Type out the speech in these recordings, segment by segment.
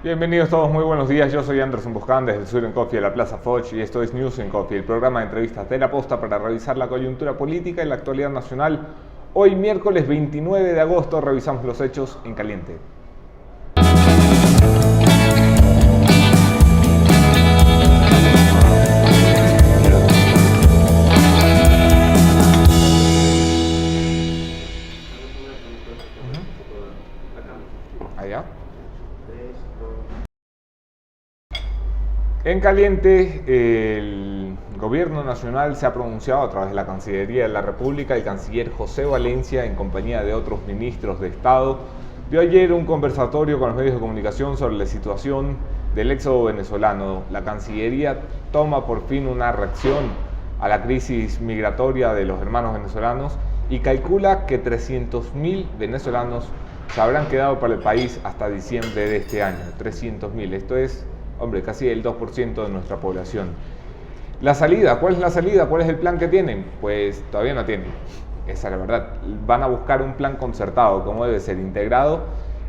Bienvenidos todos, muy buenos días. Yo soy Anderson Buscán desde el Sur en Coffee de la Plaza Foch y esto es News en Coffee, el programa de entrevistas de La Posta para revisar la coyuntura política y la actualidad nacional. Hoy, miércoles 29 de agosto, revisamos los hechos en caliente. Allá. En caliente, el Gobierno Nacional se ha pronunciado a través de la Cancillería de la República. El canciller José Valencia, en compañía de otros ministros de Estado, dio ayer un conversatorio con los medios de comunicación sobre la situación del éxodo venezolano. La Cancillería toma por fin una reacción a la crisis migratoria de los hermanos venezolanos y calcula que 300.000 venezolanos se habrán quedado para el país hasta diciembre de este año. 300.000, esto es, casi el 2% de nuestra población. La salida, ¿cuál es la salida? ¿Cuál es el plan que tienen? Pues todavía no tienen, esa es la verdad. Van a buscar un plan concertado, como debe ser, integrado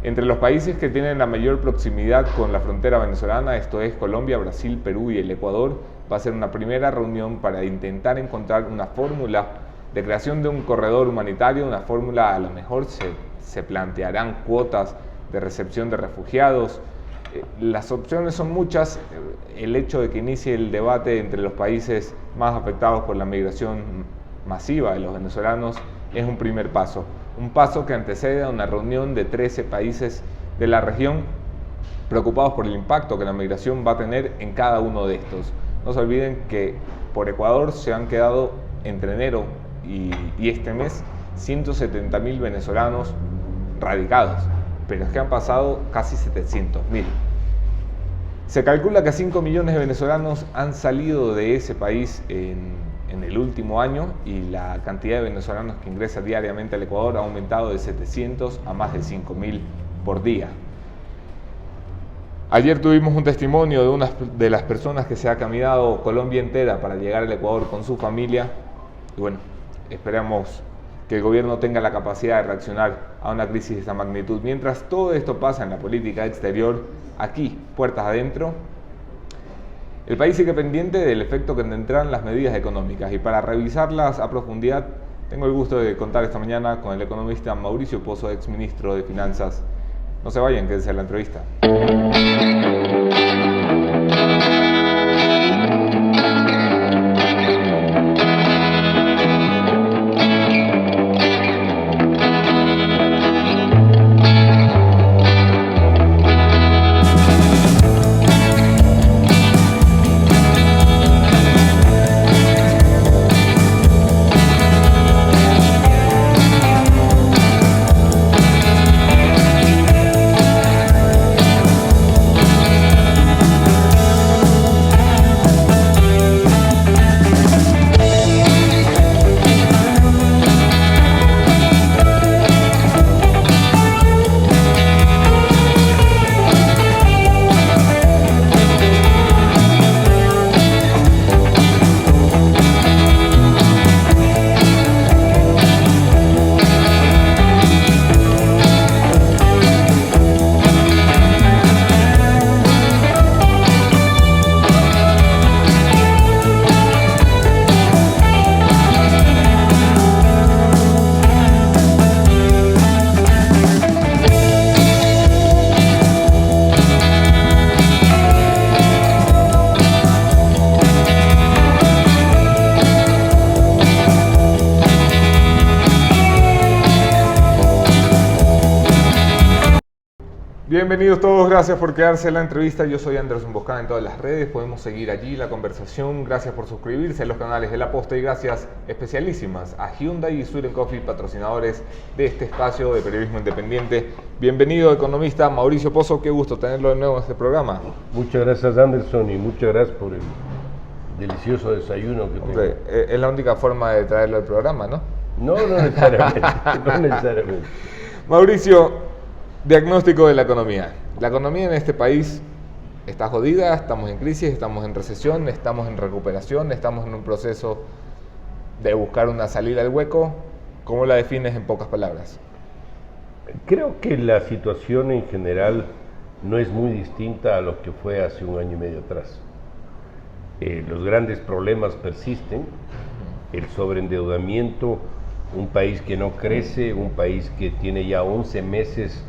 entre los países que tienen la mayor proximidad con la frontera venezolana, esto es Colombia, Brasil, Perú y el Ecuador. Va a ser una primera reunión para intentar encontrar una fórmula de creación de un corredor humanitario, una fórmula. A lo mejor se plantearán cuotas de recepción de refugiados. Las opciones son muchas. El hecho de que inicie el debate entre los países más afectados por la migración masiva de los venezolanos es un primer paso. Un paso que antecede a una reunión de 13 países de la región preocupados por el impacto que la migración va a tener en cada uno de estos. No se olviden que por Ecuador se han quedado entre enero y este mes 170.000 venezolanos radicados, pero es que han pasado casi 700.000. Se calcula que 5 millones de venezolanos han salido de ese país en el último año y la cantidad de venezolanos que ingresa diariamente al Ecuador ha aumentado de 700 a más de 5.000 por día. Ayer tuvimos un testimonio de una de las personas que se ha caminado Colombia entera para llegar al Ecuador con su familia y bueno, esperamos que el gobierno tenga la capacidad de reaccionar a una crisis de esta magnitud. Mientras todo esto pasa en la política exterior, aquí, puertas adentro, el país sigue pendiente del efecto que tendrán las medidas económicas y para revisarlas a profundidad tengo el gusto de contar esta mañana con el economista Mauricio Pozo, exministro de Finanzas. No se vayan, quédense en la entrevista. Bienvenidos todos, gracias por quedarse en la entrevista. Yo soy Anderson Buscán en todas las redes, podemos seguir allí la conversación. Gracias por suscribirse a los canales de La Posta y gracias especialísimas a Hyundai y Sur Coffee, patrocinadores de este espacio de periodismo independiente. Bienvenido, economista Mauricio Pozo, qué gusto tenerlo de nuevo en este programa. Muchas gracias, Anderson, y muchas gracias por el delicioso desayuno que tengo. Es la única forma de traerlo al programa, ¿no? No necesariamente, no necesariamente. Mauricio, diagnóstico de la economía. La economía en este país está jodida, estamos en crisis, estamos en recesión, estamos en recuperación, estamos en un proceso de buscar una salida al hueco. ¿Cómo la defines en pocas palabras? Creo que la situación en general no es muy distinta a lo que fue hace un año y medio atrás. Los grandes problemas persisten, el sobreendeudamiento, un país que no crece, un país que tiene ya 11 meses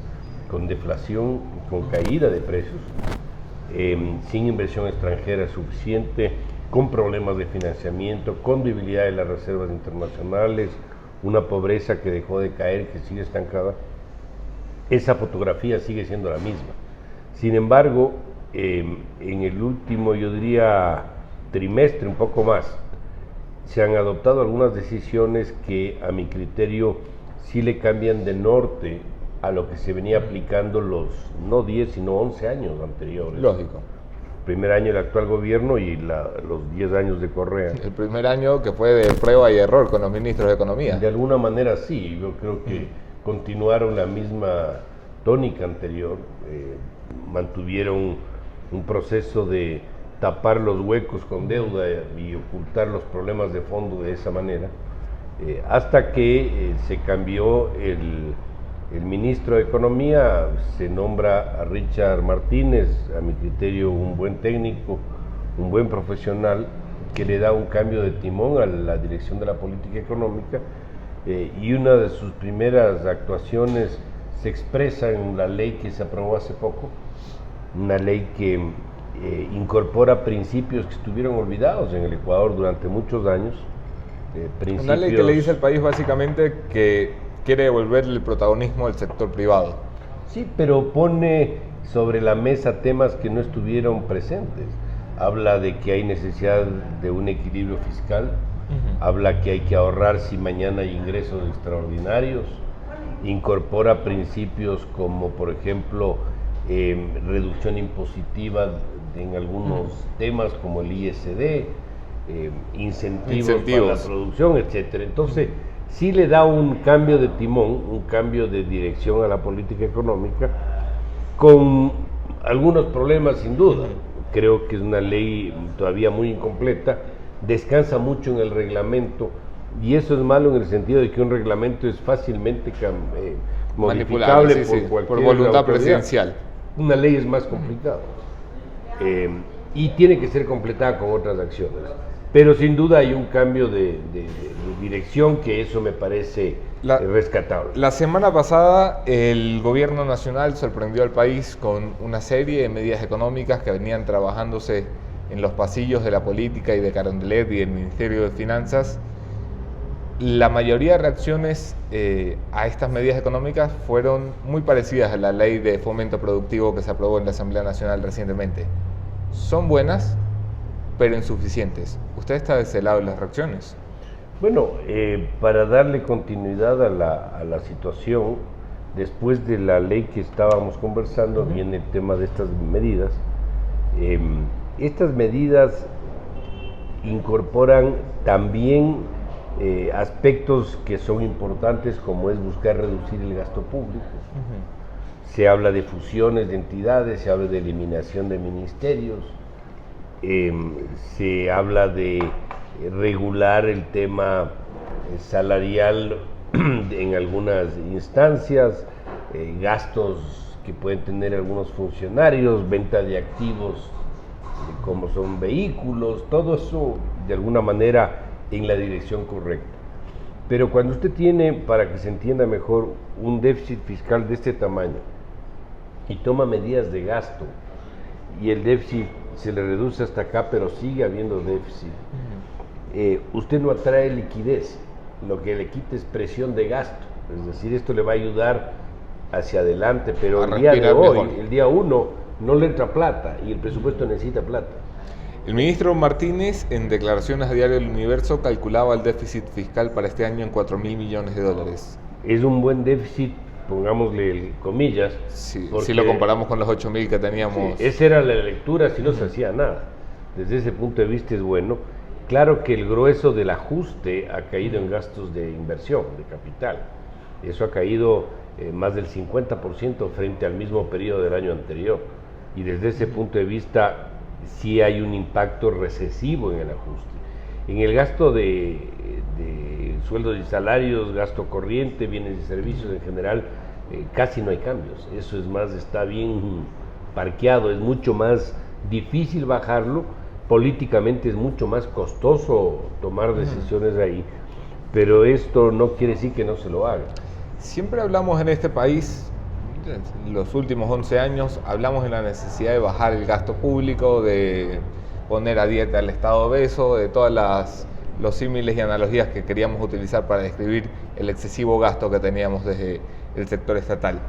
con deflación, con caída de precios, sin inversión extranjera suficiente, con problemas de financiamiento, con debilidad de las reservas internacionales, una pobreza que dejó de caer, que sigue estancada. Esa fotografía sigue siendo la misma. Sin embargo, en el último, yo diría, trimestre, un poco más, se han adoptado algunas decisiones que a mi criterio sí le cambian de norte a lo que se venía aplicando los no 10 sino 11 años anteriores. Lógico. El primer año del actual gobierno y los 10 años de Correa. El primer año que fue de prueba y error con los ministros de Economía. De alguna manera sí, yo creo que continuaron la misma tónica anterior, mantuvieron un proceso de tapar los huecos con deuda y ocultar los problemas de fondo de esa manera, hasta que se cambió el ministro de Economía, se nombra a Richard Martínez, a mi criterio un buen técnico, un buen profesional, que le da un cambio de timón a la dirección de la política económica, y una de sus primeras actuaciones se expresa en la ley que se aprobó hace poco, una ley que incorpora principios que estuvieron olvidados en el Ecuador durante muchos años. Una ley que le dice al país básicamente que quiere devolverle el protagonismo al sector privado. Sí, pero pone sobre la mesa temas que no estuvieron presentes. Habla de que hay necesidad de un equilibrio fiscal, habla que hay que ahorrar si mañana hay ingresos extraordinarios, incorpora principios como, por ejemplo, reducción impositiva en algunos temas como el ISD, incentivos para la producción, etcétera. Entonces, sí le da un cambio de timón, un cambio de dirección a la política económica, con algunos problemas sin duda. Creo que es una ley todavía muy incompleta, descansa mucho en el reglamento, y eso es malo en el sentido de que un reglamento es fácilmente modificable por voluntad presidencial. Una ley es más complicada, y tiene que ser completada con otras acciones. Pero sin duda hay un cambio de dirección, que eso me parece rescatable. La semana pasada el gobierno nacional sorprendió al país con una serie de medidas económicas que venían trabajándose en los pasillos de la política y de Carondelet y del Ministerio de Finanzas. La mayoría de reacciones a estas medidas económicas fueron muy parecidas a la ley de fomento productivo que se aprobó en la Asamblea Nacional recientemente. Son buenas, pero insuficientes. ¿Usted está de ese lado de las reacciones? Bueno, para darle continuidad a la situación, después de la ley que estábamos conversando, viene el tema de estas medidas. Estas medidas incorporan también aspectos que son importantes, como es buscar reducir el gasto público. Se habla de fusiones de entidades, se habla de eliminación de ministerios, se habla de regular el tema salarial en algunas instancias, gastos que pueden tener algunos funcionarios, venta de activos como son vehículos, todo eso de alguna manera en la dirección correcta. Pero cuando usted tiene, para que se entienda mejor, un déficit fiscal de este tamaño y toma medidas de gasto y el déficit se le reduce hasta acá, pero sigue habiendo déficit, usted no atrae liquidez, lo que le quita es presión de gasto. Es decir, esto le va a ayudar hacia adelante, pero el día de hoy, el día 1, no le entra plata y el presupuesto necesita plata. El ministro Martínez, en declaraciones a Diario El Universo, calculaba el déficit fiscal para este año en 4.000 millones de dólares. Es un buen déficit, pongámosle comillas. Sí, si lo comparamos con los 8.000 que teníamos. Sí, esa era la lectura, si no se hacía nada. Desde ese punto de vista es bueno. Claro que el grueso del ajuste ha caído en gastos de inversión, de capital. Eso ha caído más del 50% frente al mismo periodo del año anterior. Y desde ese punto de vista sí hay un impacto recesivo en el ajuste. En el gasto de sueldos y salarios, gasto corriente, bienes y servicios en general, casi no hay cambios. Eso es más, está bien parqueado, es mucho más difícil bajarlo, políticamente es mucho más costoso tomar decisiones ahí, pero esto no quiere decir que no se lo haga. Siempre hablamos en este país, en los últimos 11 años, hablamos de la necesidad de bajar el gasto público, de poner a dieta al Estado obeso, de todas los símiles y analogías que queríamos utilizar para describir el excesivo gasto que teníamos desde el sector estatal.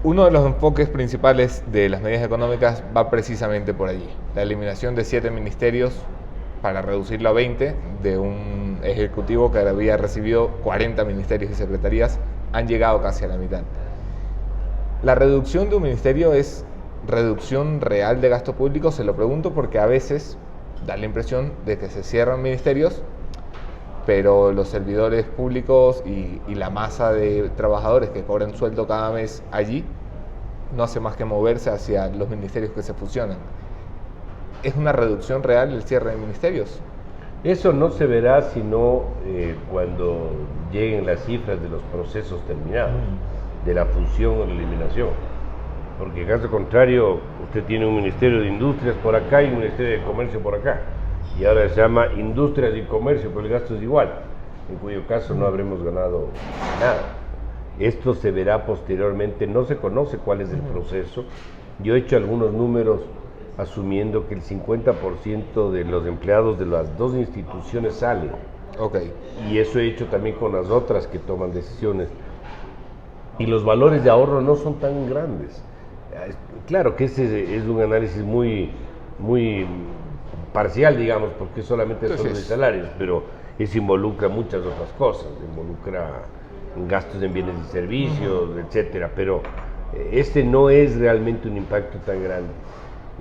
Uno de los enfoques principales de las medidas económicas va precisamente por allí, la eliminación de 7 ministerios para reducirlo a 20 de un ejecutivo que había recibido 40 ministerios y secretarías, han llegado casi a la mitad. ¿La reducción de un ministerio es reducción real de gasto público? Se lo pregunto porque a veces da la impresión de que se cierran ministerios, pero los servidores públicos y la masa de trabajadores que cobran sueldo cada mes allí no hace más que moverse hacia los ministerios que se fusionan. ¿Es una reducción real el cierre de ministerios? Eso no se verá sino cuando lleguen las cifras de los procesos terminados, de la fusión o la eliminación. Porque en caso contrario, usted tiene un Ministerio de Industrias por acá y un Ministerio de Comercio por acá. Y ahora se llama Industrias y Comercio, pero el gasto es igual, en cuyo caso no habremos ganado nada. Esto se verá posteriormente, no se conoce cuál es el proceso. Yo he hecho algunos números asumiendo que el 50% de los empleados de las dos instituciones salen. Okay. Y eso he hecho también con las otras que toman decisiones. Y los valores de ahorro no son tan grandes. Claro que ese es un análisis muy parcial, digamos, porque solamente son los salarios, pero eso involucra muchas otras cosas, involucra gastos en bienes y servicios, etcétera, pero este no es realmente un impacto tan grande.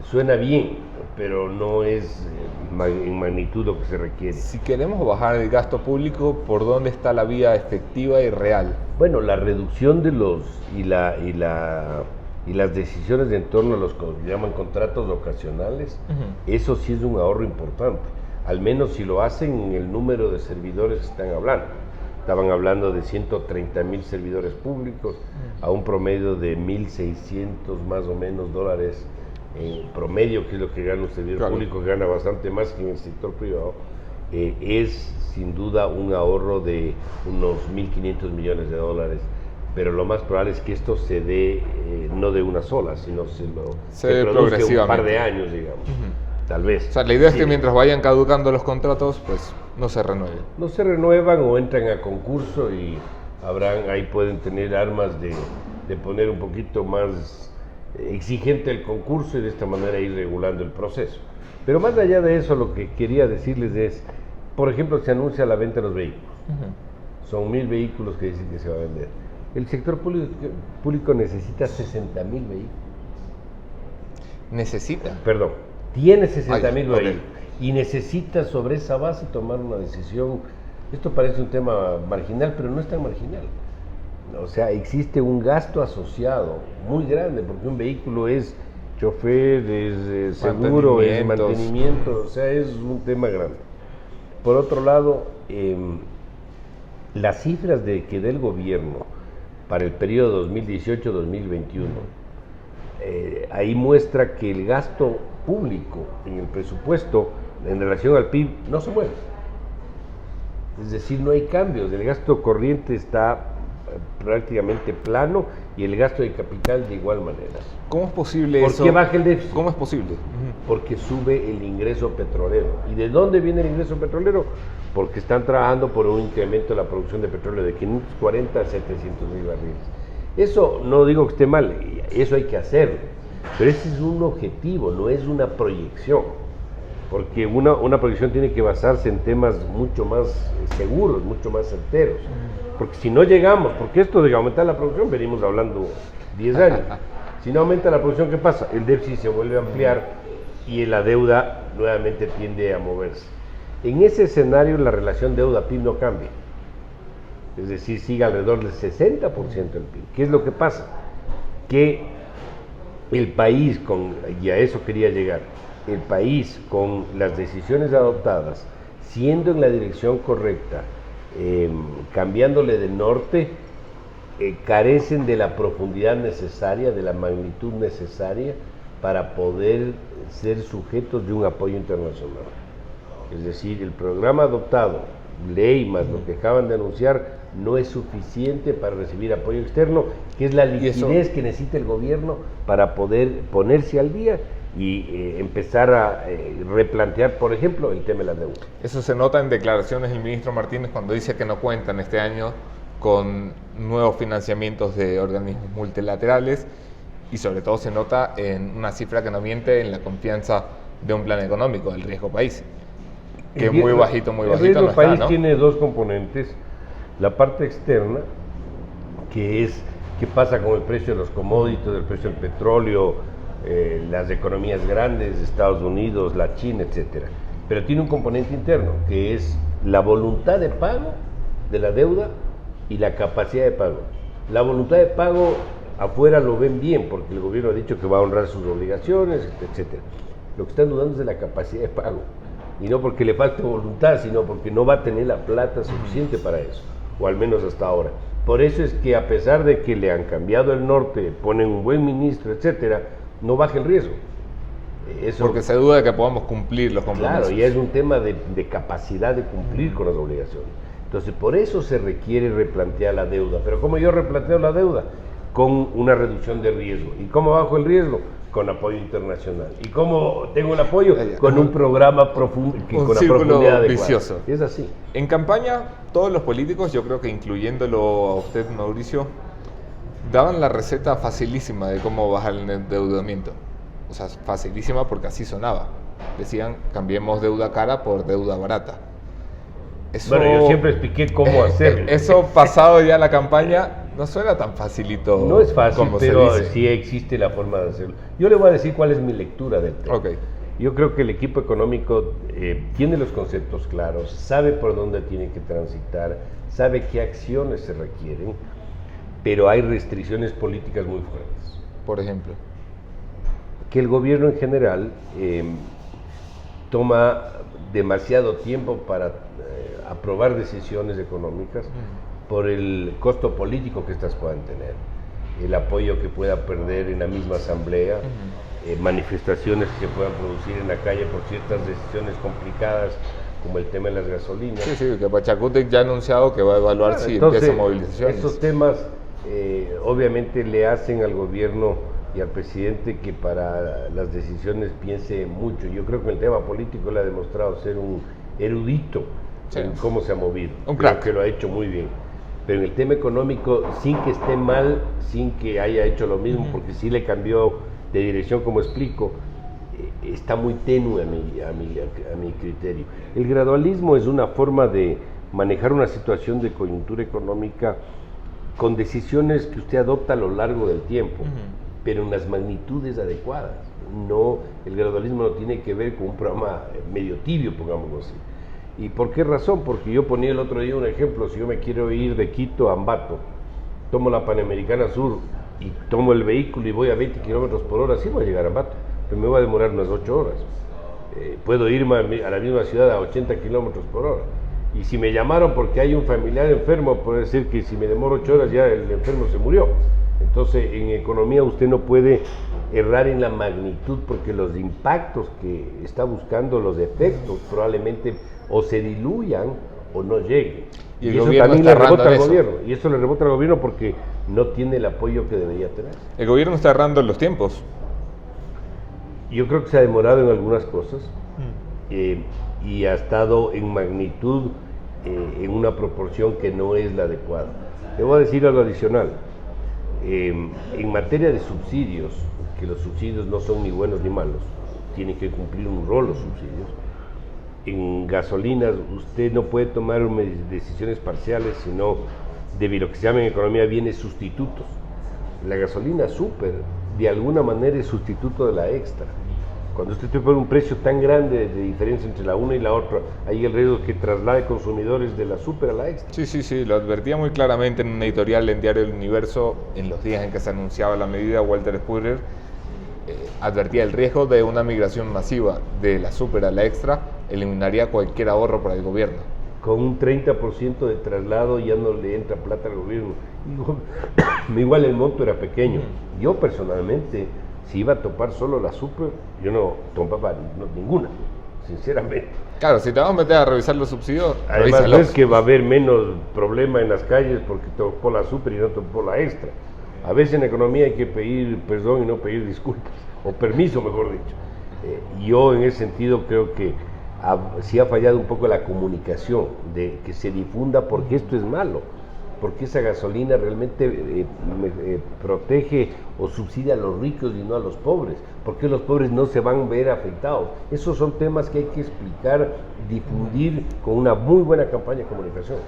Suena bien, pero no es en magnitud lo que se requiere. Si queremos bajar el gasto público, ¿por dónde está la vía efectiva y real? Bueno, la reducción de los y las decisiones en torno a los que llaman contratos ocasionales, eso sí es un ahorro importante, al menos si lo hacen en el número de servidores que están hablando. Estaban hablando de 130,000 servidores públicos a un promedio de 1.600 más o menos dólares en promedio, que es lo que gana un servidor público, que gana bastante más que en el sector privado. Es sin duda un ahorro de unos 1.500 millones de dólares, pero lo más probable es que esto se dé no de una sola, sino se produzca un par de años, digamos, tal vez. O sea, la idea es que mientras vayan caducando los contratos, pues no se renueven. No se renuevan o entran a concurso y ahí pueden tener armas de poner un poquito más exigente el concurso y de esta manera ir regulando el proceso. Pero más allá de eso, lo que quería decirles es, por ejemplo, se anuncia la venta de los vehículos. Son 1.000 vehículos que dicen que se va a vender. El sector público necesita 60,000 vehículos. ¿Necesita? Perdón, tiene 60,000 vehículos y necesita sobre esa base tomar una decisión. Esto parece un tema marginal, pero no es tan marginal. O sea, existe un gasto asociado muy grande, porque un vehículo es chofer, es seguro, es mantenimiento, o sea, es un tema grande. Por otro lado, las cifras que da el gobierno para el periodo 2018-2021, ahí muestra que el gasto público en el presupuesto en relación al PIB no se mueve. Es decir, no hay cambios, el gasto corriente está prácticamente plano y el gasto de capital de igual manera. ¿Cómo es posible eso? ¿Por qué baja el déficit? ¿Cómo es posible? Porque sube el ingreso petrolero. ¿Y de dónde viene el ingreso petrolero? Porque están trabajando por un incremento de la producción de petróleo de 540 a 700,000 barriles. Eso no digo que esté mal, eso hay que hacerlo, pero ese es un objetivo, no es una proyección, porque una proyección tiene que basarse en temas mucho más seguros, mucho más certeros, porque si no llegamos, porque esto de aumentar la producción venimos hablando 10 años, si no aumenta la producción, ¿qué pasa? El déficit se vuelve a ampliar y la deuda nuevamente tiende a moverse. En ese escenario la relación deuda-PIB no cambia, es decir, sigue alrededor del 60% del PIB. ¿Qué es lo que pasa? Que el país, y a eso quería llegar, el país con las decisiones adoptadas, siendo en la dirección correcta, cambiándole de norte, carecen de la profundidad necesaria, de la magnitud necesaria para poder ser sujetos de un apoyo internacional. Es decir, el programa adoptado, ley más lo que acaban de anunciar, no es suficiente para recibir apoyo externo, que es la liquidez que necesita el gobierno para poder ponerse al día y empezar a replantear, por ejemplo, el tema de la deuda. Eso se nota en declaraciones del ministro Martínez cuando dice que no cuentan este año con nuevos financiamientos de organismos multilaterales, y sobre todo se nota en una cifra que no miente, en la confianza de un plan económico del riesgo país, que muy bajito no está, ¿no? El riesgo país tiene dos componentes: la parte externa, que es qué pasa con el precio de los commodities, el precio del petróleo, las economías grandes, Estados Unidos, la China, etcétera. Pero tiene un componente interno, que es la voluntad de pago de la deuda y la capacidad de pago. La voluntad de pago afuera lo ven bien, porque el gobierno ha dicho que va a honrar sus obligaciones, etcétera. Lo que están dudando es de la capacidad de pago, y no porque le falte voluntad, sino porque no va a tener la plata suficiente para eso, o al menos hasta ahora. Por eso es que, a pesar de que le han cambiado el norte, ponen un buen ministro, etcétera, no baja el riesgo. Eso, porque se duda de que podamos cumplir los compromisos. Claro, y es un tema de capacidad de cumplir con las obligaciones. Entonces, por eso se requiere replantear la deuda. Pero ¿cómo yo replanteo la deuda? Con una reducción de riesgo. ¿Y cómo bajo el riesgo? Con apoyo internacional. ¿Y cómo tengo el apoyo? Con un programa profundo, con la profundidad adecuada. Vicioso. Es así. En campaña, todos los políticos, yo creo que incluyéndolo a usted, Mauricio, daban la receta facilísima de cómo bajar el endeudamiento. O sea, facilísima porque así sonaba. Decían, cambiemos deuda cara por deuda barata. Eso, bueno, yo siempre expliqué cómo hacerlo. Eso pasado ya la campaña no suena tan facilito. No es fácil, como pero se dice. sí existe la forma de hacerlo. Yo le voy a decir cuál es mi lectura del tema. Okay. Yo creo que el equipo económico tiene los conceptos claros, sabe por dónde tiene que transitar, sabe qué acciones se requieren, pero hay restricciones políticas muy fuertes. Por ejemplo, que el gobierno en general toma demasiado tiempo para aprobar decisiones económicas por el costo político que estas puedan tener, el apoyo que pueda perder en la misma asamblea, manifestaciones que se puedan producir en la calle por ciertas decisiones complicadas, como el tema de las gasolinas. Sí, que Pachacútec ya ha anunciado que va a evaluar si empieza movilizaciones. Esos temas obviamente le hacen al gobierno y al presidente que para las decisiones piense mucho. Yo creo que el tema político le ha demostrado ser un erudito en cómo se ha movido. Un crack. Que lo ha hecho muy bien. Pero en el tema económico, sin que esté mal, sin que haya hecho lo mismo, porque sí le cambió de dirección, como explico, está muy tenue a mi criterio. El gradualismo es una forma de manejar una situación de coyuntura económica con decisiones que usted adopta a lo largo del tiempo, pero en las magnitudes adecuadas. No, el gradualismo no tiene que ver con un programa medio tibio, pongámoslo así. ¿Y por qué razón? Porque yo ponía el otro día un ejemplo: si yo me quiero ir de Quito a Ambato, tomo la Panamericana Sur y tomo el vehículo y voy a 20 kilómetros por hora, sí voy a llegar a Ambato, pero me va a demorar unas 8 horas. Puedo irme a la misma ciudad a 80 kilómetros por hora. Y si me llamaron porque hay un familiar enfermo, puede ser que si me demoro 8 horas ya el enfermo se murió. Entonces, en economía usted no puede errar en la magnitud, porque los impactos que está buscando, los efectos, probablemente o se diluyan o no lleguen. Y el eso gobierno también está le rebota errando al en eso. gobierno. Y eso le rebota al gobierno porque no tiene el apoyo que debería tener. El gobierno está errando en los tiempos. Yo creo que se ha demorado en algunas cosas y ha estado en magnitud en una proporción que no es la adecuada. Le voy a decir algo adicional. En materia de subsidios, que los subsidios no son ni buenos ni malos, tienen que cumplir un rol los subsidios. En gasolinas usted no puede tomar decisiones parciales, sino de lo que se llama en economía bienes sustitutos. La gasolina super, de alguna manera, es sustituto de la extra. Cuando usted pone un precio tan grande de diferencia entre la una y la otra, hay el riesgo que traslade consumidores de la super a la extra. Sí, lo advertía muy claramente en un editorial en Diario El Universo en los días en que se anunciaba la medida. Walter Spurrier advertía el riesgo de una migración masiva de la super a la extra eliminaría cualquier ahorro para el gobierno. con un 30% de traslado ya no le entra plata al gobierno. Igual el monto era pequeño. Yo personalmente, si iba a topar solo la super, yo no topaba ninguna, sinceramente. Claro, si te vas a meter a revisar los subsidios, Además no es que va a haber menos problema en las calles porque topó la super y no topó la extra. A veces en economía hay que pedir perdón y no pedir disculpas, o permiso mejor dicho. Yo en ese sentido creo que sí ha fallado un poco la comunicación, de que se difunda porque esto es malo, porque esa gasolina realmente protege o subsidia a los ricos y no a los pobres, porque los pobres no se van a ver afectados. Esos son temas que hay que explicar, difundir con una muy buena campaña de comunicación.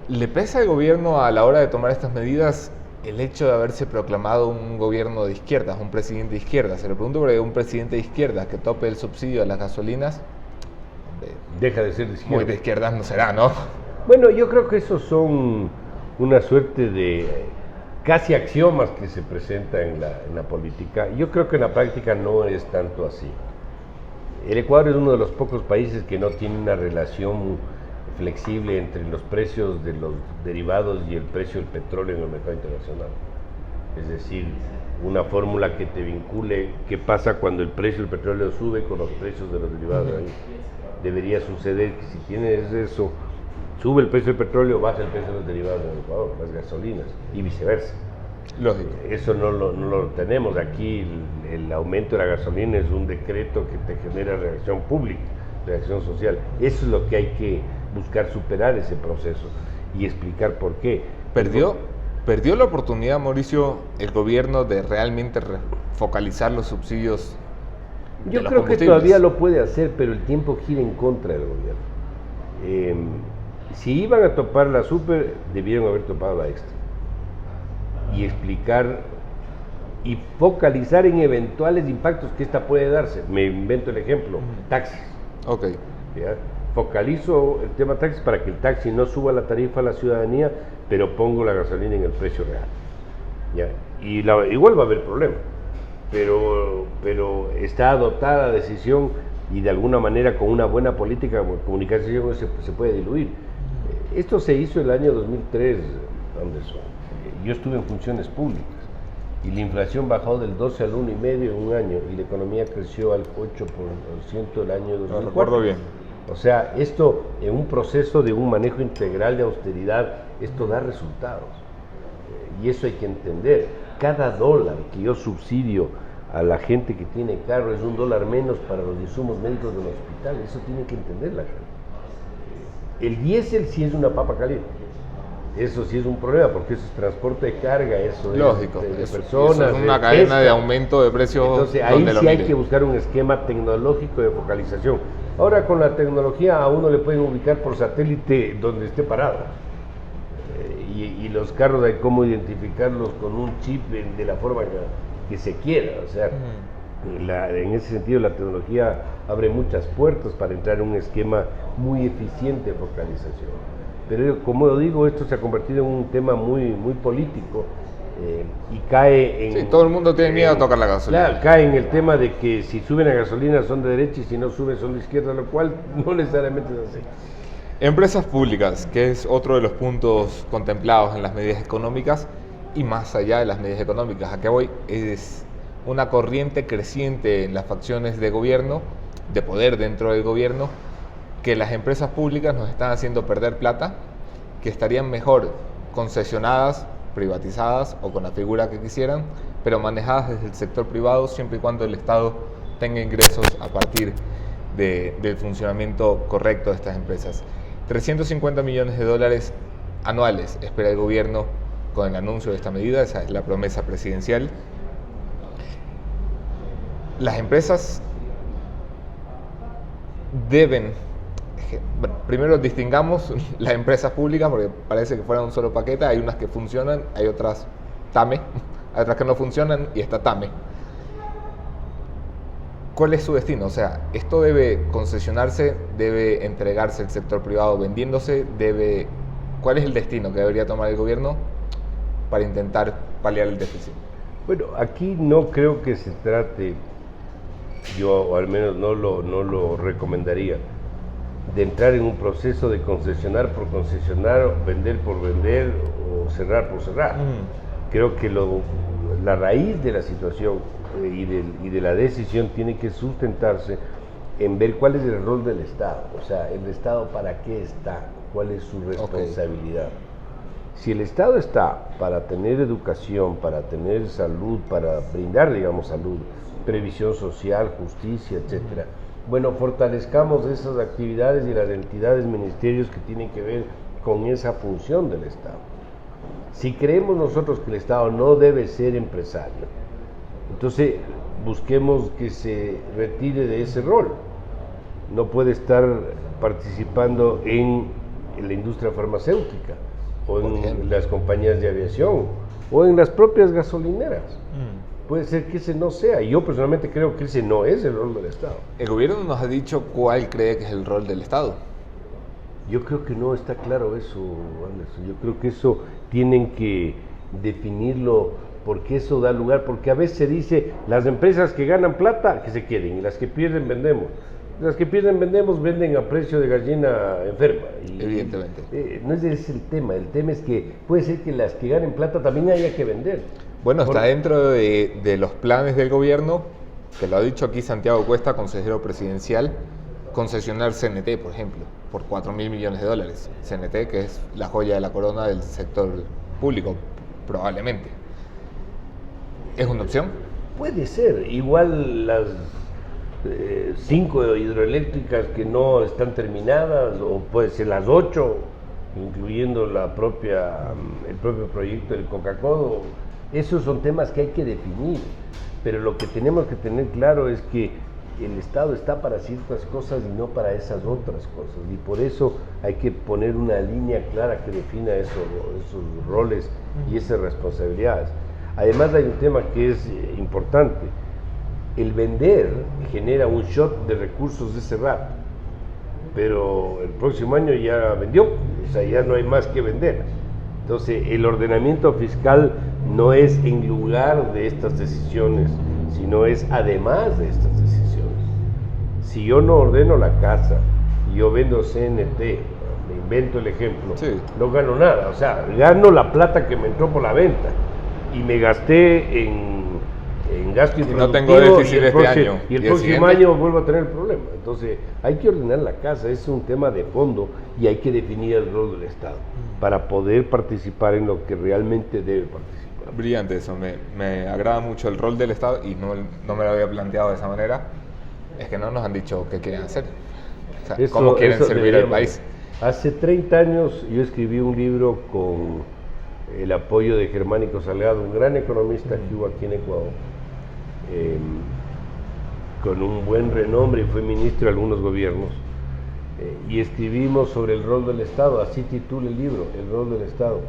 ¿Le pesa al gobierno a la hora de tomar estas medidas el hecho de haberse proclamado un gobierno de izquierdas, un presidente de izquierdas? Se lo pregunto porque un presidente de izquierdas que tope el subsidio a las gasolinas, deja de ser de izquierda. Muy de izquierdas no será, ¿no? Bueno, yo creo que esos son una suerte de casi axiomas que se presentan en la política. Yo creo que en la práctica no es tanto así. El Ecuador es uno de los pocos países que no tiene una relación flexible entre los precios de los derivados y el precio del petróleo en el mercado internacional. Es decir, una fórmula que te vincule qué pasa cuando el precio del petróleo sube con los precios de los derivados. Debería suceder que si tienes eso, sube el precio del petróleo, baja el precio de los derivados en el Ecuador, las gasolinas, y viceversa. Lógico. Eso no lo tenemos. Aquí el aumento de la gasolina es un decreto que te genera reacción pública, reacción social. Eso es lo que hay que buscar superar, ese proceso, y explicar por qué. ¿Perdió la oportunidad, Mauricio, el gobierno de realmente focalizar los subsidios? Yo creo que todavía lo puede hacer, pero el tiempo gira en contra del gobierno. Si iban a topar la super, debieron haber topado la extra. Y explicar y focalizar en eventuales impactos que esta puede darse. Me invento el ejemplo, taxis. Ok. ¿Ya? Focalizo el tema taxis para que el taxi no suba la tarifa a la ciudadanía, pero pongo la gasolina en el precio real. ¿Ya? Y igual va a haber problema, pero está adoptada la decisión y de alguna manera con una buena política de comunicación se puede diluir. Esto se hizo el año 2003, Anderson. Yo estuve en funciones públicas y la inflación bajó del 12 al 1,5 en un año y la economía creció al 8% el año 2004. Lo recuerdo bien. O sea, esto en un proceso de un manejo integral de austeridad, esto da resultados. Y eso hay que entender. Cada dólar que yo subsidio a la gente que tiene carro es $1 menos para los insumos médicos del hospital. Eso tiene que entender la gente. El diésel sí es una papa caliente. Eso sí es un problema porque eso es transporte de carga, eso lógico, es de personas. Eso es una cadena de aumento de precios. Entonces ahí sí hay que buscar un esquema tecnológico de focalización. Ahora con la tecnología a uno le pueden ubicar por satélite donde esté parado. Y los carros hay cómo identificarlos con un chip de la forma que se quiera. O sea, en ese sentido la tecnología abre muchas puertas para entrar en un esquema muy eficiente de focalización. Pero como digo, esto se ha convertido en un tema muy político y cae en... Sí, todo el mundo tiene miedo a tocar la gasolina. Claro, cae en el tema de que si suben a gasolina son de derecha y si no suben son de izquierda, lo cual no necesariamente es así. Empresas públicas, que es otro de los puntos contemplados en las medidas económicas y más allá de las medidas económicas. ¿A qué voy? Es una corriente creciente en las facciones de gobierno, de poder dentro del gobierno, que las empresas públicas nos están haciendo perder plata, que estarían mejor concesionadas, privatizadas o con la figura que quisieran, pero manejadas desde el sector privado siempre y cuando el Estado tenga ingresos a partir del funcionamiento correcto de estas empresas. 350 millones de dólares anuales espera el gobierno con el anuncio de esta medida, esa es la promesa presidencial. Las empresas deben, bueno, primero distingamos las empresas públicas porque parece que fueran un solo paquete, hay unas que funcionan, hay otras TAME, hay otras que no funcionan y está TAME. ¿Cuál es su destino? O sea, esto debe concesionarse, debe entregarse al sector privado vendiéndose, ¿cuál es el destino que debería tomar el gobierno para intentar paliar el déficit? Bueno, aquí no creo que se trate, yo al menos no lo recomendaría, de entrar en un proceso de concesionar por concesionar, vender por vender o cerrar por cerrar. Creo que la raíz de la situación y de la decisión tiene que sustentarse en ver cuál es el rol del Estado, o sea, el Estado para qué está, cuál es su responsabilidad. Si el Estado está para tener educación, para tener salud, para brindar, digamos, salud, previsión social, justicia, etcétera, bueno, fortalezcamos esas actividades y las entidades, ministerios que tienen que ver con esa función del Estado. Si creemos nosotros que el Estado no debe ser empresario, entonces busquemos que se retire de ese rol. No puede estar participando en la industria farmacéutica, o en las compañías de aviación, o en las propias gasolineras. Puede ser que ese no sea. Yo personalmente creo que ese no es el rol del Estado. El gobierno nos ha dicho cuál cree que es el rol del Estado. Yo creo que no está claro eso, Anderson. Yo creo que eso tienen que definirlo, porque eso da lugar, porque a veces se dice, las empresas que ganan plata, que se queden, y las que pierden, vendemos. Las que pierden, venden a precio de gallina enferma. Evidentemente. No es ese el tema es que puede ser que las que ganen plata también haya que vender. Bueno, está dentro de los planes del gobierno, que lo ha dicho aquí Santiago Cuesta, consejero presidencial, concesionar CNT, por ejemplo, por 4.000 millones de dólares. CNT, que es la joya de la corona del sector público, probablemente. ¿Es una opción? Puede ser. Igual las 5 hidroeléctricas que no están terminadas, o puede ser las 8, incluyendo el propio proyecto del Coca-Cola. Esos son temas que hay que definir, pero lo que tenemos que tener claro es que el Estado está para ciertas cosas y no para esas otras cosas, y por eso hay que poner una línea clara que defina esos roles y esas responsabilidades. Además hay un tema que es importante: el vender genera un shot de recursos de ese rato, pero el próximo año ya vendió, o sea, ya no hay más que vender. Entonces el ordenamiento fiscal no es en lugar de estas decisiones, sino es además de estas decisiones. Si yo no ordeno la casa y yo vendo CNT, me invento el ejemplo, no gano nada, o sea, gano la plata que me entró por la venta y me gasté en gasto improductivo, no tengo déficit este año. Y el próximo año vuelvo a tener el problema. Entonces hay que ordenar la casa, es un tema de fondo, y hay que definir el rol del Estado para poder participar en lo que realmente debe participar. Brillante eso, me agrada mucho el rol del Estado, y no me lo había planteado de esa manera. Es que no nos han dicho qué quieren hacer, o sea, cómo quieren servir al país. Hace 30 años yo escribí un libro con el apoyo de Germánico Salgado, un gran economista que hubo aquí en Ecuador, con un buen renombre, y fue ministro de algunos gobiernos, y escribimos sobre el rol del Estado, así titula el libro, el rol del Estado.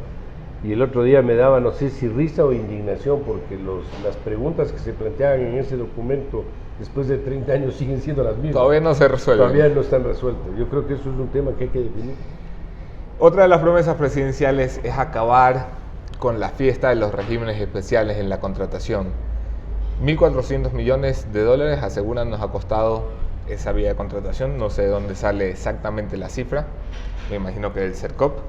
Y el otro día me daba, no sé si risa o indignación, porque las preguntas que se planteaban en ese documento después de 30 años siguen siendo las mismas. Todavía no se resuelven. Todavía no están resueltas. Yo creo que eso es un tema que hay que definir. Otra de las promesas presidenciales es acabar con la fiesta de los regímenes especiales en la contratación. 1.400 millones de dólares aseguran nos ha costado esa vía de contratación. No sé de dónde sale exactamente la cifra, me imagino que del CERCOP.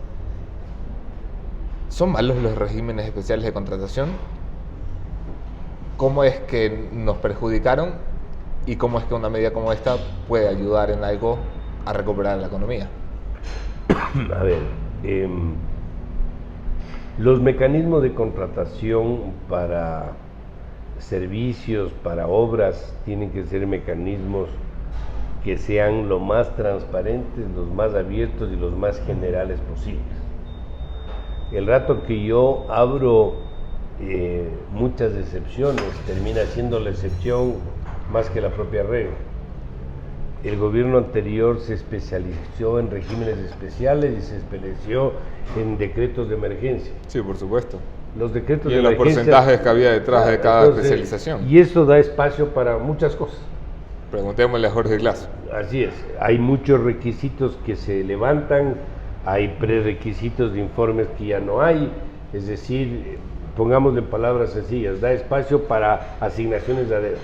¿Son malos los regímenes especiales de contratación? ¿Cómo es que nos perjudicaron? ¿Y cómo es que una medida como esta puede ayudar en algo a recuperar la economía? A ver, los mecanismos de contratación para servicios, para obras, tienen que ser mecanismos que sean lo más transparentes, los más abiertos y los más generales posibles. El rato que yo abro muchas excepciones, termina siendo la excepción más que la propia regla. El gobierno anterior se especializó en regímenes especiales y se especializó en decretos de emergencia. Sí, por supuesto. Los decretos y de los emergencia, porcentajes que había detrás de cada especialización. Y eso da espacio para muchas cosas. Preguntémosle a Jorge Glass. Así es, hay muchos requisitos que se levantan, hay prerequisitos de informes que ya no hay, es decir, pongámoslo en palabras sencillas, da espacio para asignaciones de dedo.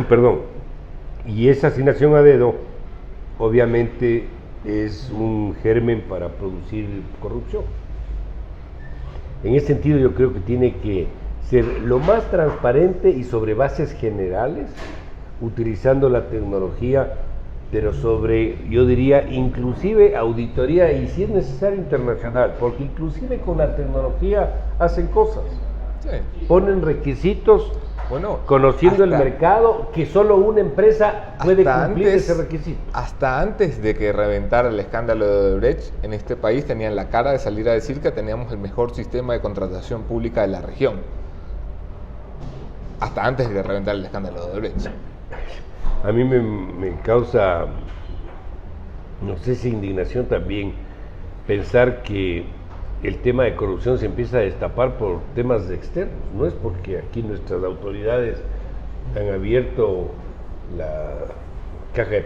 Perdón. Y esa asignación a dedo, obviamente, es un germen para producir corrupción. En ese sentido, yo creo que tiene que ser lo más transparente y sobre bases generales, utilizando la tecnología, pero sobre, yo diría, inclusive auditoría y si es necesario internacional, porque inclusive con la tecnología hacen cosas, Sí. ponen requisitos, Bueno, conociendo el hasta- mercado, que solo una empresa puede hasta cumplir antes- ese requisito. Hasta antes de que reventara el escándalo de Odebrecht, en este país tenían la cara de salir a decir que teníamos el mejor sistema de contratación pública de la región. Hasta antes de reventar el escándalo de Odebrecht. A mí me causa, no sé si indignación también, pensar que el tema de corrupción se empieza a destapar por temas externos. No es porque aquí nuestras autoridades han abierto la caja de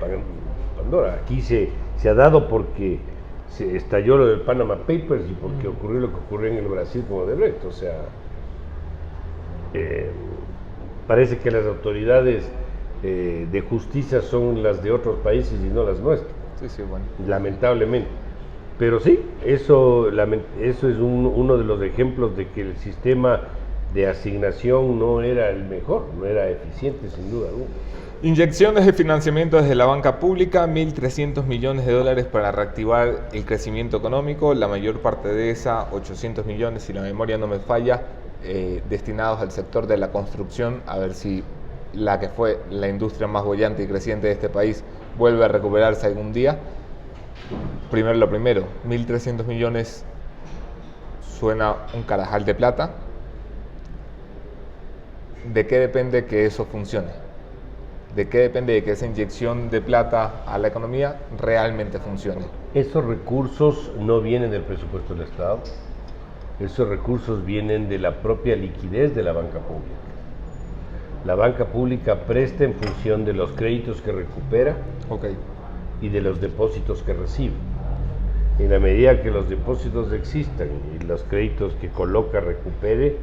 Pandora. Aquí se ha dado porque se estalló lo del Panama Papers y porque ocurrió lo que ocurrió en el Brasil con Odebrecht. O sea, parece que las autoridades de justicia son las de otros países y no las nuestras, Sí, bueno. lamentablemente. Pero sí, eso es uno de los ejemplos de que el sistema de asignación no era el mejor, no era eficiente sin duda alguna. Inyecciones de financiamiento desde la banca pública, 1.300 millones de dólares para reactivar el crecimiento económico, la mayor parte de esa, 800 millones, si la memoria no me falla, destinados al sector de la construcción, a ver si la que fue la industria más bollante y creciente de este país vuelve a recuperarse algún día. Primero lo primero, 1.300 millones suena un carajal de plata. ¿De qué depende que eso funcione? ¿De qué depende de que esa inyección de plata a la economía realmente funcione? Esos recursos no vienen del presupuesto del Estado, esos recursos vienen de la propia liquidez de la banca pública. La banca pública presta en función de los créditos que recupera Ok. y de los depósitos que recibe. En la medida que los depósitos existan y los créditos que coloca recupere,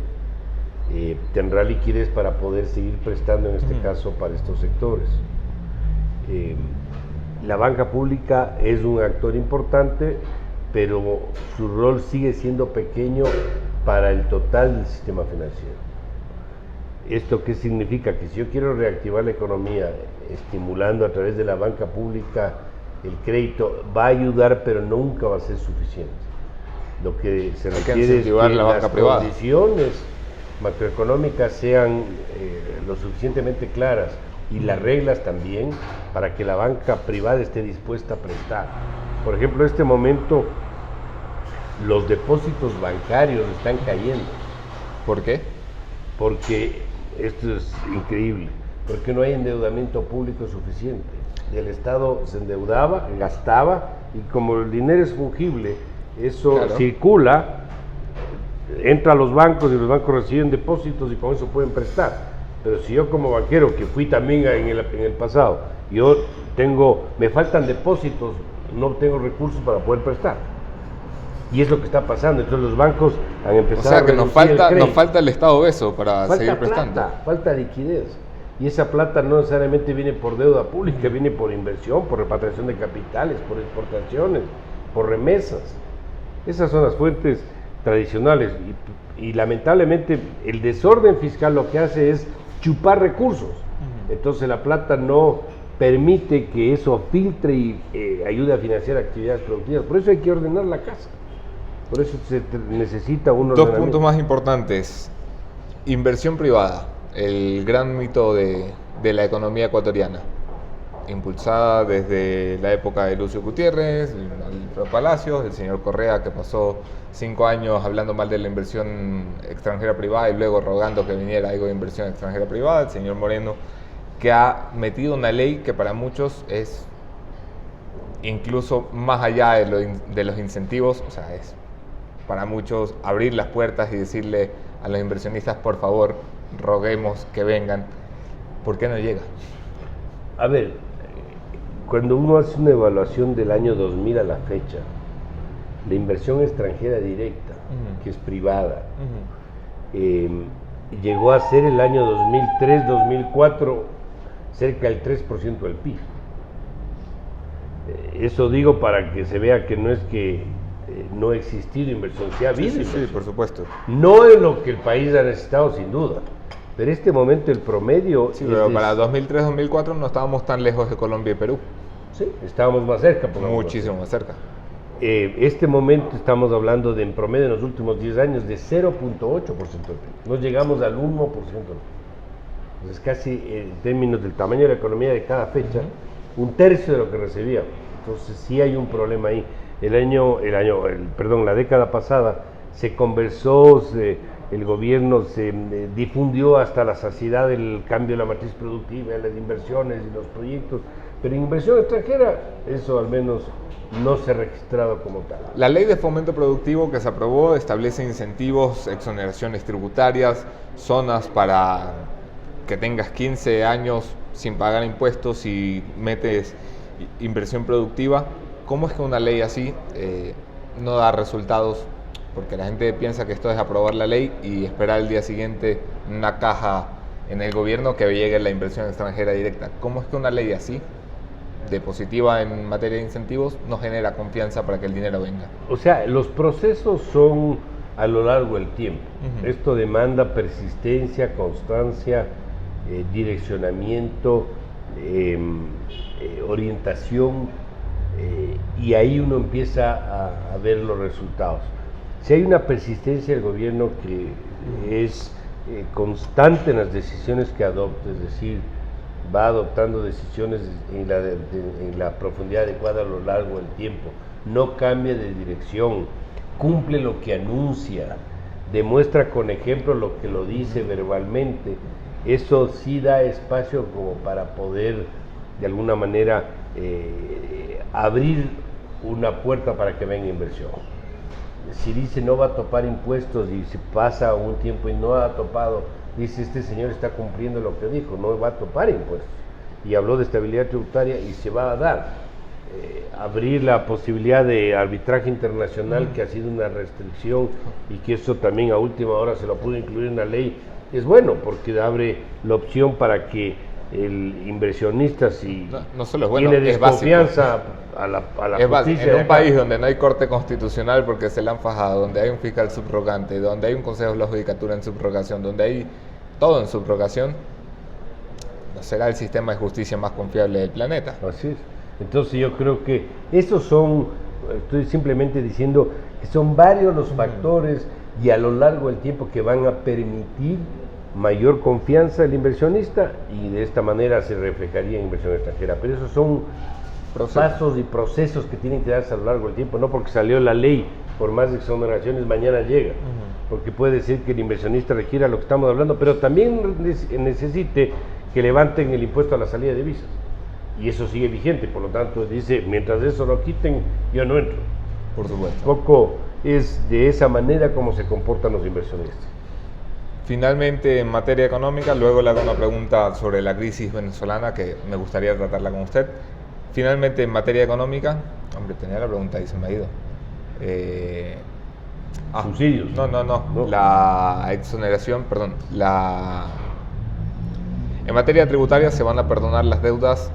tendrá liquidez para poder seguir prestando, en este caso, para estos sectores. La banca pública es un actor importante, pero su rol sigue siendo pequeño para el total del sistema financiero. ¿Esto qué significa? Que si yo quiero reactivar la economía estimulando a través de la banca pública el crédito, va a ayudar, pero nunca va a ser suficiente. Lo que se requiere es que incentivar la banca las privada. condiciones macroeconómicas sean lo suficientemente claras y las reglas también para que la banca privada esté dispuesta a prestar. Por ejemplo, en este momento los depósitos bancarios están cayendo. ¿Por qué? Porque esto es increíble, porque no hay endeudamiento público suficiente. El Estado se endeudaba, gastaba, y como el dinero es fungible, eso Claro. circula, entra a los bancos y los bancos reciben depósitos y con eso pueden prestar. Pero si yo como banquero, que fui también en el pasado, me faltan depósitos, no tengo recursos para poder prestar. Y es lo que está pasando. Entonces los bancos han O empezado sea a que nos reducir el falta crédito. el Estado beso para seguir prestando. Falta liquidez. Y esa plata no necesariamente viene por deuda pública, viene por inversión, por repatriación de capitales, por exportaciones, por remesas. Esas son las fuentes tradicionales. Y lamentablemente el desorden fiscal lo que hace es chupar recursos. Entonces la plata no permite que eso filtre y ayude a financiar actividades productivas. Por eso hay que ordenar la casa. Por eso se necesita un Dos ordenamiento. puntos más importantes. Inversión privada, el gran mito de la economía ecuatoriana, impulsada desde la época de Lucio Gutiérrez, Alfredo Palacios, el señor Correa, que pasó 5 años hablando mal de la inversión extranjera privada y luego rogando que viniera algo de inversión extranjera privada, el señor Moreno, que ha metido una ley que para muchos es incluso más allá de los incentivos, o sea, es para muchos abrir las puertas y decirle a los inversionistas, por favor, roguemos que vengan. ¿Por qué no llega? A ver, cuando uno hace una evaluación del año 2000 a la fecha, la inversión extranjera directa, que es privada, llegó a ser el año 2003-2004 cerca del 3% del PIB. Eso digo para que se vea que no es que no ha existido inversión, sí ha habido inversión. Sí, por supuesto. No es lo que el país ha necesitado, sin duda, pero en este momento el promedio... Sí, pero para 2003-2004 no estábamos tan lejos de Colombia y Perú. Sí, estábamos más cerca. Muchísimo más cerca. Este momento estamos hablando de en promedio en los últimos 10 años de 0.8% del PIB. No llegamos al 1% del PIB. Entonces casi en términos del tamaño de la economía de cada fecha, un tercio de lo que recibíamos. Entonces sí hay un problema ahí. La década pasada se conversó, el gobierno se difundió hasta la saciedad del cambio de la matriz productiva, las inversiones y los proyectos, pero inversión extranjera, eso al menos no se ha registrado como tal. La ley de fomento productivo que se aprobó establece incentivos, exoneraciones tributarias, zonas para que tengas 15 años sin pagar impuestos y metes inversión productiva. ¿Cómo es que una ley así no da resultados? Porque la gente piensa que esto es aprobar la ley y esperar el día siguiente una caja en el gobierno que llegue la inversión extranjera directa. ¿Cómo es que una ley así, de positiva en materia de incentivos, no genera confianza para que el dinero venga? O sea, los procesos son a lo largo del tiempo. Esto demanda persistencia, constancia, direccionamiento, orientación, y ahí uno empieza a ver los resultados. Si hay una persistencia del gobierno que es constante en las decisiones que adopta, es decir, va adoptando decisiones en la profundidad adecuada a lo largo del tiempo, no cambia de dirección, cumple lo que anuncia, demuestra con ejemplo lo que lo dice verbalmente, eso sí da espacio como para poder de alguna manera abrir una puerta para que venga inversión. Si dice no va a topar impuestos y se pasa un tiempo y no ha topado, dice este señor está cumpliendo lo que dijo, no va a topar impuestos. Y habló de estabilidad tributaria y se va a dar. Abrir la posibilidad de arbitraje internacional, que ha sido una restricción y que eso también a última hora se lo pudo incluir en la ley, es bueno porque abre la opción para que el inversionista, si no solo es bueno, tiene desconfianza a la es justicia. En un país donde no hay corte constitucional porque se la han fajado, donde hay un fiscal subrogante, donde hay un consejo de la judicatura en subrogación, donde hay todo en subrogación, no será el sistema de justicia más confiable del planeta. Así es. Entonces yo creo que esos son, estoy simplemente diciendo que son varios los factores y a lo largo del tiempo que van a permitir mayor confianza del inversionista y de esta manera se reflejaría en inversión extranjera. Pero esos son pasos y procesos que tienen que darse a lo largo del tiempo, no porque salió la ley, por más exoneraciones mañana llega, porque puede ser que el inversionista requiera lo que estamos hablando, pero también necesite que levanten el impuesto a la salida de divisas. Y eso sigue vigente, por lo tanto dice, mientras eso lo quiten, yo no entro. Por supuesto. Poco es de esa manera como se comportan los inversionistas. Finalmente, en materia económica, luego le hago una pregunta sobre la crisis venezolana que me gustaría tratarla con usted. Finalmente, en materia económica, hombre, tenía la pregunta y se me ha ido. Subsidios. No. La exoneración, perdón. En materia tributaria se van a perdonar las deudas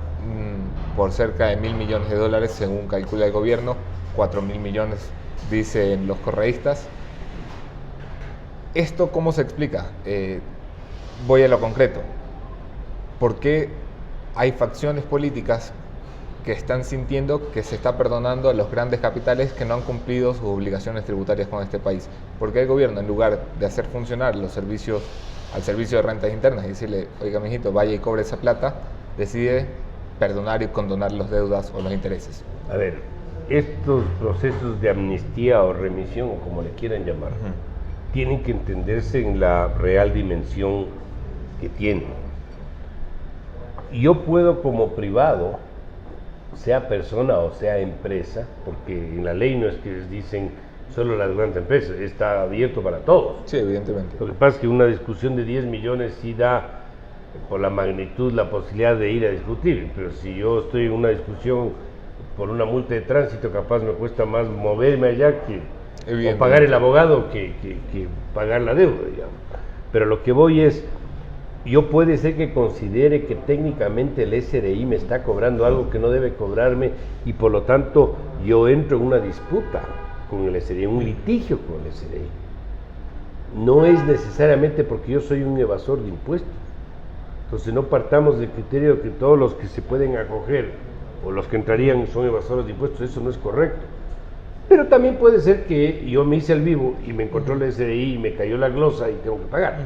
por cerca de $1.000 millones, según calcula el gobierno, 4.000 millones dicen los correístas. ¿Esto cómo se explica? Voy a lo concreto. ¿Por qué hay facciones políticas que están sintiendo que se está perdonando a los grandes capitales que no han cumplido sus obligaciones tributarias con este país? ¿Por qué el gobierno, en lugar de hacer funcionar los servicios al servicio de rentas internas y decirle, oiga, mijito, vaya y cobre esa plata, decide perdonar y condonar las deudas o los intereses? A ver, estos procesos de amnistía o remisión, o como le quieran llamar, tienen que entenderse en la real dimensión que tienen. Yo puedo como privado, sea persona o sea empresa, porque en la ley no es que les dicen solo las grandes empresas, está abierto para todos. Sí, evidentemente. Lo que pasa es que una discusión de 10 millones sí da, por la magnitud, la posibilidad de ir a discutir, pero si yo estoy en una discusión por una multa de tránsito, capaz me cuesta más moverme allá o pagar el abogado que pagar la deuda, digamos. Pero lo que voy es, yo puede ser que considere que técnicamente el SRI me está cobrando algo que no debe cobrarme y por lo tanto yo entro en una disputa con el SRI, un litigio con el SRI. No es necesariamente porque yo soy un evasor de impuestos. Entonces no partamos del criterio de que todos los que se pueden acoger o los que entrarían son evasores de impuestos, eso no es correcto. Pero también puede ser que yo me hice el vivo y me encontró el SRI y me cayó la glosa y tengo que pagar.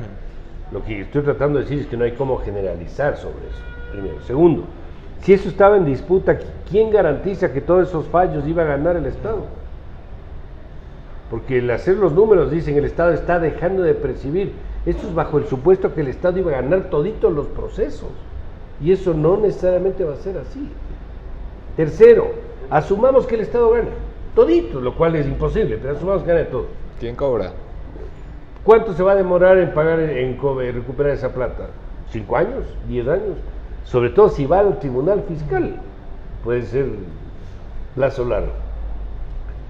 Lo que estoy tratando de decir es que no hay cómo generalizar sobre eso, primero. Segundo, si eso estaba en disputa, ¿quién garantiza que todos esos fallos iba a ganar el Estado? Porque el hacer los números dicen el Estado está dejando de percibir. Esto es bajo el supuesto que el Estado iba a ganar toditos los procesos. Y eso no necesariamente va a ser así. Tercero, asumamos que el Estado gana todito, lo cual es imposible, pero asumamos que gane todo. ¿Quién cobra? ¿Cuánto se va a demorar en pagar, en recuperar esa plata? ¿5 años? ¿10 años? Sobre todo si va al tribunal fiscal. Puede ser plazo largo.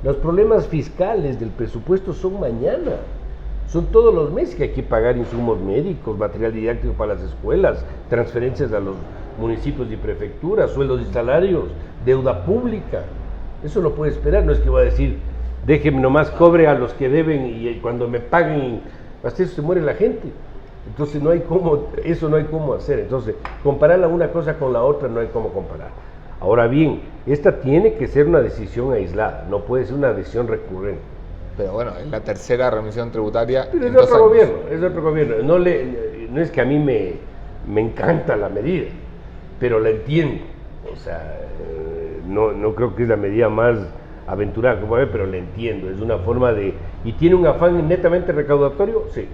Los problemas fiscales del presupuesto son mañana. Son todos los meses que hay que pagar insumos médicos, material didáctico para las escuelas, transferencias a los municipios y prefecturas, sueldos y salarios, deuda pública. Eso no puede esperar, no es que va a decir, déjeme nomás cobre a los que deben y cuando me paguen, hasta eso se muere la gente. Entonces no hay cómo, eso no hay cómo hacer. Entonces, comparar una cosa con la otra no hay cómo comparar. Ahora bien, esta tiene que ser una decisión aislada, no puede ser una decisión recurrente. Pero bueno, es la tercera remisión tributaria. Pero es otro gobierno, es otro gobierno. No es que a mí me encanta la medida, pero la entiendo. O sea, no creo que es la medida más aventurada que puede haber, pero la entiendo. Es una forma de... ¿Y tiene un afán netamente recaudatorio? Sí,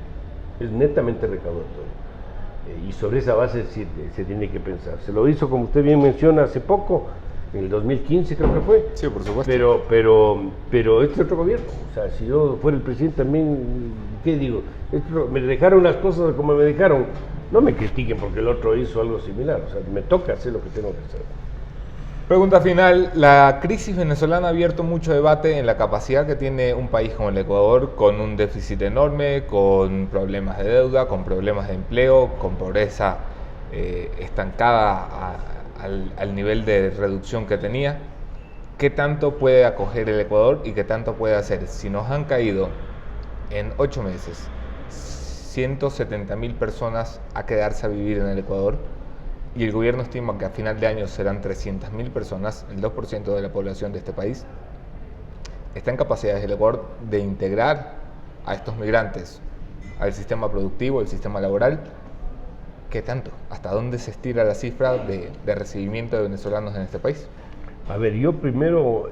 es netamente recaudatorio. Y sobre esa base se tiene que pensar. Se lo hizo, como usted bien menciona, hace poco, en el 2015 creo que fue. Sí, por supuesto. Pero este es otro gobierno. O sea, si yo fuera el presidente también, ¿qué digo? Me dejaron las cosas como me dejaron. No me critiquen porque el otro hizo algo similar. O sea, me toca hacer lo que tengo que hacer. Pregunta final. La crisis venezolana ha abierto mucho debate en la capacidad que tiene un país como el Ecuador, con un déficit enorme, con problemas de deuda, con problemas de empleo, con pobreza estancada al nivel de reducción que tenía. ¿Qué tanto puede acoger el Ecuador y qué tanto puede hacer? Si nos han caído en 8 meses 170.000 personas a quedarse a vivir en el Ecuador, y el gobierno estima que a final de año serán 300.000 personas, el 2% de la población de este país, está en capacidades del Ecuador de integrar a estos migrantes al sistema productivo, al sistema laboral. ¿Qué tanto? ¿Hasta dónde se estira la cifra de recibimiento de venezolanos en este país? A ver, yo primero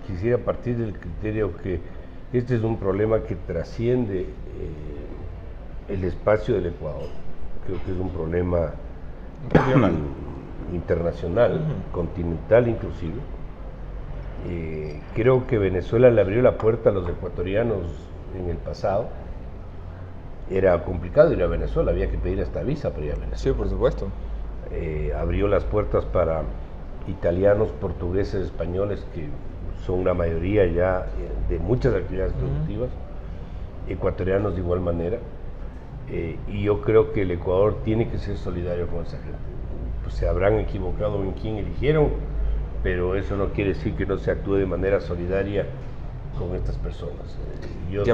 quisiera partir del criterio que este es un problema que trasciende el espacio del Ecuador. Creo que es un problema regional, internacional, continental inclusive. Creo que Venezuela le abrió la puerta a los ecuatorianos en el pasado. Era complicado ir a Venezuela, había que pedir hasta visa para ir a Venezuela. Sí, por supuesto. Abrió las puertas para italianos, portugueses, españoles, que son una mayoría ya de muchas actividades productivas, ecuatorianos de igual manera. Y yo creo que el Ecuador tiene que ser solidario con esa gente. Pues se habrán equivocado en quién eligieron, pero eso no quiere decir que no se actúe de manera solidaria con estas personas.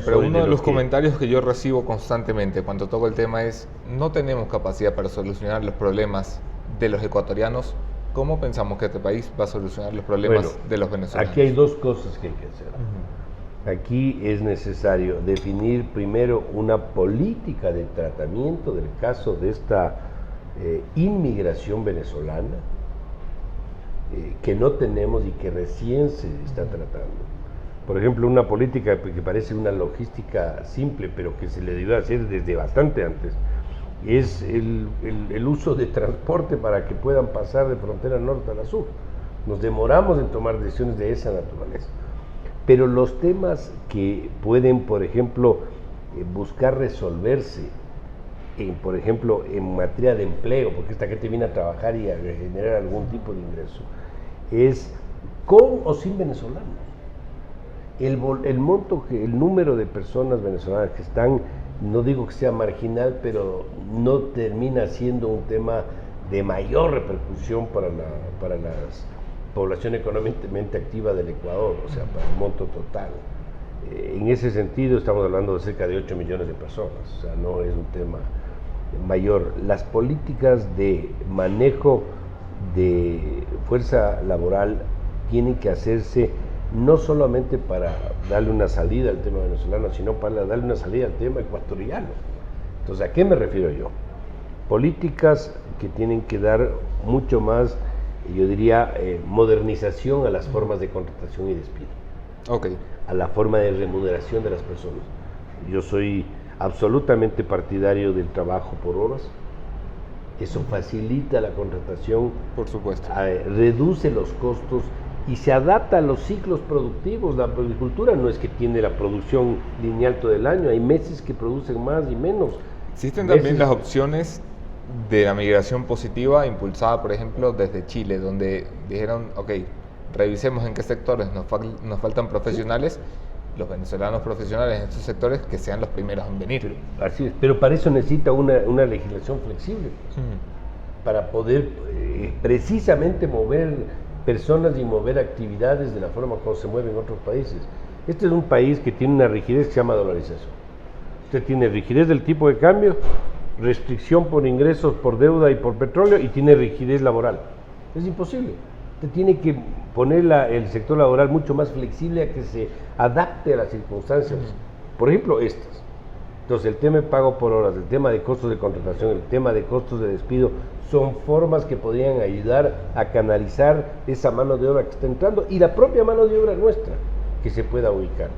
Pero uno de los comentarios que yo recibo constantemente cuando toco el tema es: no tenemos capacidad para solucionar los problemas de los ecuatorianos. ¿Cómo pensamos que este país va a solucionar los problemas de los venezolanos? Aquí hay dos cosas que hay que hacer. Aquí es necesario definir primero una política de tratamiento del caso de esta inmigración venezolana que no tenemos y que recién se está tratando. Por ejemplo, una política que parece una logística simple, pero que se le debió hacer desde bastante antes, es el uso de transporte para que puedan pasar de frontera norte a la sur. Nos demoramos en tomar decisiones de esa naturaleza. Pero los temas que pueden, por ejemplo, buscar resolverse, por ejemplo, en materia de empleo, porque esta gente viene a trabajar y a generar algún tipo de ingreso, es con o sin venezolanos. El número de personas venezolanas que están no digo que sea marginal, pero no termina siendo un tema de mayor repercusión para la población económicamente activa del Ecuador, o sea, para el monto total. En ese sentido estamos hablando de cerca de 8 millones de personas, o sea, no es un tema mayor. Las políticas de manejo de fuerza laboral tienen que hacerse no solamente para darle una salida al tema venezolano, sino para darle una salida al tema ecuatoriano. Entonces, ¿a qué me refiero yo? Políticas que tienen que dar mucho más, yo diría, modernización a las formas de contratación y despido. Okay. A la forma de remuneración de las personas. Yo soy absolutamente partidario del trabajo por horas. Eso facilita la contratación, por supuesto, reduce los costos y se adapta a los ciclos productivos. La agricultura no es que tiene la producción lineal todo el año, hay meses que producen más y menos. Existen también las opciones de la migración positiva impulsada, por ejemplo, desde Chile, donde dijeron, ok, revisemos en qué sectores nos faltan profesionales, los venezolanos profesionales en estos sectores que sean los primeros en venir. Así es, pero para eso necesita una legislación flexible, para poder precisamente mover personas y mover actividades de la forma como se mueven en otros países. Este es un país que tiene una rigidez que se llama dolarización. Usted tiene rigidez del tipo de cambio, restricción por ingresos, por deuda y por petróleo, y tiene rigidez laboral. Es imposible. Usted tiene que poner el sector laboral mucho más flexible a que se adapte a las circunstancias. Por ejemplo, estas. Entonces, el tema de pago por horas, el tema de costos de contratación, el tema de costos de despido, son formas que podrían ayudar a canalizar esa mano de obra que está entrando y la propia mano de obra nuestra que se pueda ubicar.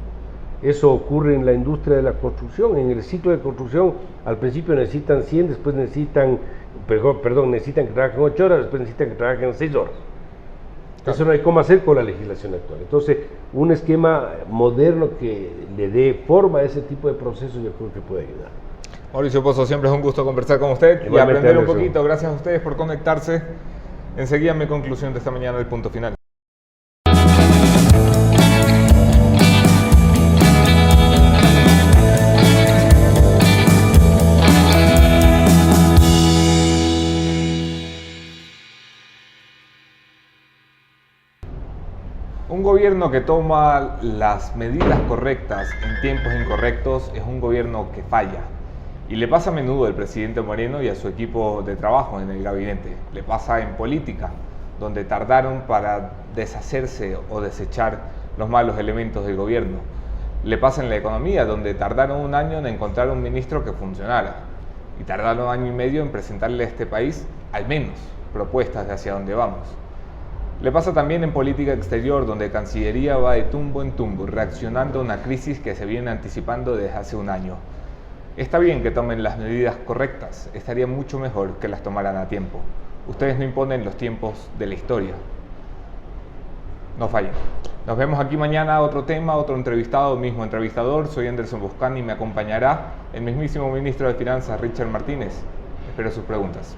Eso ocurre en la industria de la construcción. En el ciclo de construcción, al principio necesitan 100, después necesitan que trabajen 8 horas, después necesitan que trabajen 6 horas. Eso no hay cómo hacer con la legislación actual. Entonces, un esquema moderno que le dé forma a ese tipo de procesos, yo creo que puede ayudar. Mauricio Pozo, siempre es un gusto conversar con usted y aprender un poquito. Gracias a ustedes por conectarse. Enseguida mi conclusión de esta mañana del Punto Final. Un gobierno que toma las medidas correctas en tiempos incorrectos es un gobierno que falla. Y le pasa a menudo al presidente Moreno y a su equipo de trabajo en el gabinete. Le pasa en política, donde tardaron para deshacerse o desechar los malos elementos del gobierno. Le pasa en la economía, donde tardaron un año en encontrar un ministro que funcionara. Y tardaron un año y medio en presentarle a este país, al menos, propuestas de hacia dónde vamos. Le pasa también en política exterior, donde Cancillería va de tumbo en tumbo, reaccionando a una crisis que se viene anticipando desde hace un año. Está bien que tomen las medidas correctas, estaría mucho mejor que las tomaran a tiempo. Ustedes no imponen los tiempos de la historia. No fallen. Nos vemos aquí mañana, otro tema, otro entrevistado, mismo entrevistador. Soy Anderson Buscán y me acompañará el mismísimo ministro de Finanzas, Richard Martínez. Espero sus preguntas.